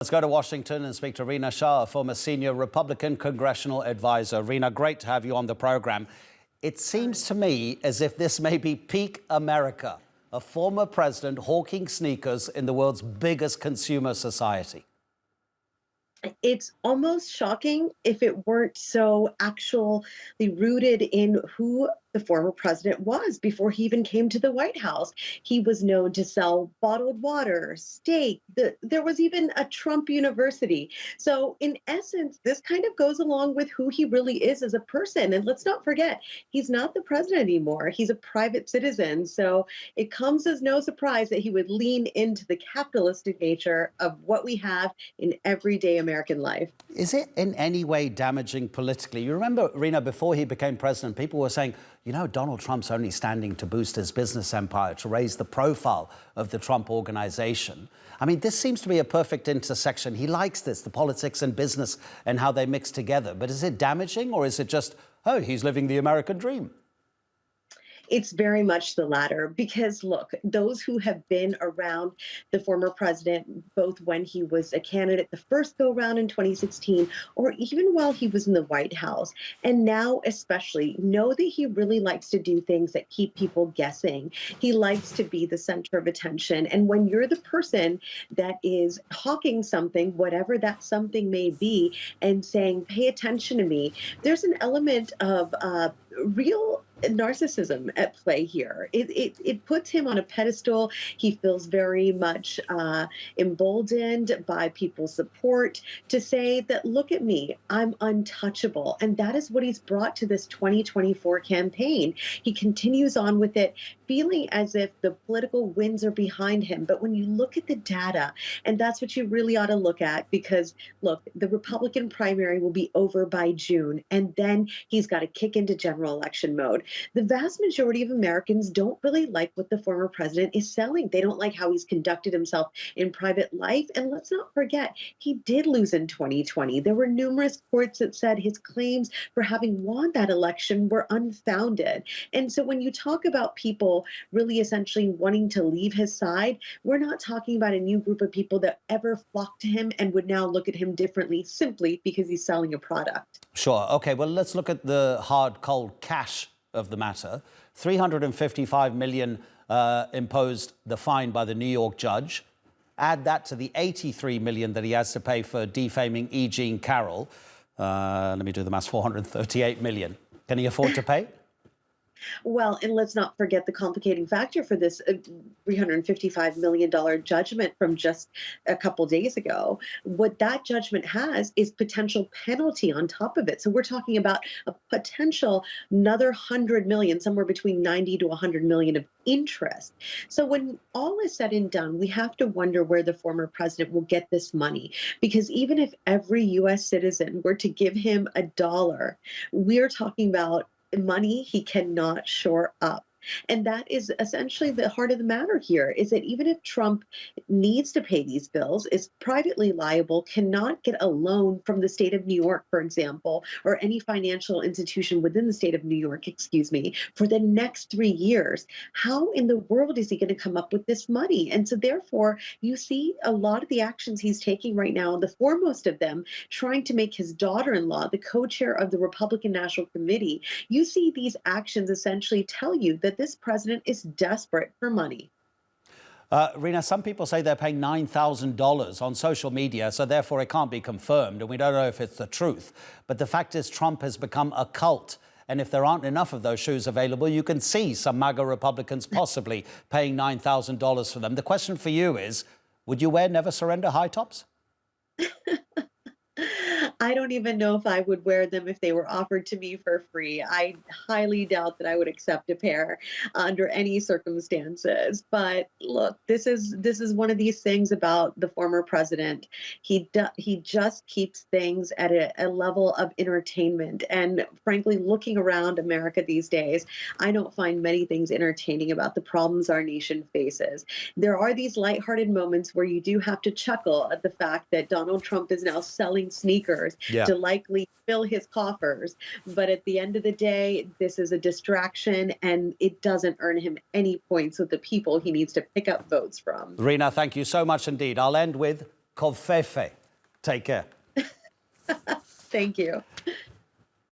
Let's go to Washington and speak to Rina Shah, a former Senior Republican Congressional Adviser. Rina, great to have you on the program. It seems to me as if this may be peak America, a former president hawking sneakers in the world's biggest consumer society. It's almost shocking if it weren't so actually rooted in who the former president was before he even came to the White House. He was known to sell bottled water, steak. There was even a Trump University. So in essence, this kind of goes along with who he really is as a person. And let's not forget, he's not the president anymore. He's a private citizen. So it comes as no surprise that he would lean into the capitalistic nature of what we have in everyday American life. Is it in any way damaging politically? You remember, Rina, before he became president, people were saying, you know, Donald Trump's only standing to boost his business empire, to raise the profile of the Trump organization. I mean, this seems to be a perfect intersection. He likes this, the politics and business and how they mix together. But is it damaging, or is it just, oh, he's living the American dream? It's very much the latter, because look, those who have been around the former president, both when he was a candidate the first go round in 2016, or even while he was in the White House, and now especially, know that he really likes to do things that keep people guessing. He likes to be the center of attention. And when you're the person that is hawking something, whatever that something may be, and saying, pay attention to me, there's an element of real narcissism at play here. It puts him on a pedestal. He feels very much emboldened by people's support to say that, look at me, I'm untouchable. And that is what he's brought to this 2024 campaign. He continues on with it, feeling as if the political winds are behind him. But when you look at the data, and that's what you really ought to look at, because look, the Republican primary will be over by June, and then he's got to kick into general election mode. The vast majority of Americans don't really like what the former president is selling. They don't like how he's conducted himself in private life. And let's not forget, he did lose in 2020. There were numerous courts that said his claims for having won that election were unfounded. And so when you talk about people really essentially wanting to leave his side, we're not talking about a new group of people that ever flocked to him and would now look at him differently simply because he's selling a product. Sure. OK, well, let's look at the hard, cold cash of the matter. $355 million imposed the fine by the New York judge. Add that to the $83 million that he has to pay for defaming E. Jean Carroll. Let me do the maths, $438 million. Can he afford to pay? Well, and let's not forget the complicating factor for this $355 million judgment from just a couple days ago. What that judgment has is potential penalty on top of it. So we're talking about a potential another 100 million, somewhere between 90 to 100 million of interest. So when all is said and done, we have to wonder where the former president will get this money. Because even if every U.S. citizen were to give him $1, we're talking about money he cannot shore up. And that is essentially the heart of the matter here, is that even if Trump needs to pay these bills, is privately liable, cannot get a loan from the state of New York, for example, or any financial institution within the state of New York, for the next 3 years. How in the world is he going to come up with this money? And so therefore, you see a lot of the actions he's taking right now, the foremost of them trying to make his daughter-in-law the co-chair of the Republican National Committee. You see these actions essentially tell you that this president is desperate for money. Rina, some people say they're paying $9,000 on social media, so therefore it can't be confirmed, and we don't know if it's the truth. But the fact is, Trump has become a cult. And if there aren't enough of those shoes available, you can see some MAGA Republicans possibly paying $9,000 for them. The question for you is, would you wear Never Surrender high tops? I don't even know if I would wear them if they were offered to me for free. I highly doubt that I would accept a pair under any circumstances. But look, this is one of these things about the former president. He just keeps things at a level of entertainment. And frankly, looking around America these days, I don't find many things entertaining about the problems our nation faces. There are these lighthearted moments where you do have to chuckle at the fact that Donald Trump is now selling sneakers to likely fill his coffers. But at the end of the day, this is a distraction, and it doesn't earn him any points with the people he needs to pick up votes from. Rina, thank you so much indeed. I'll end with called Fefe. Take care. Thank you.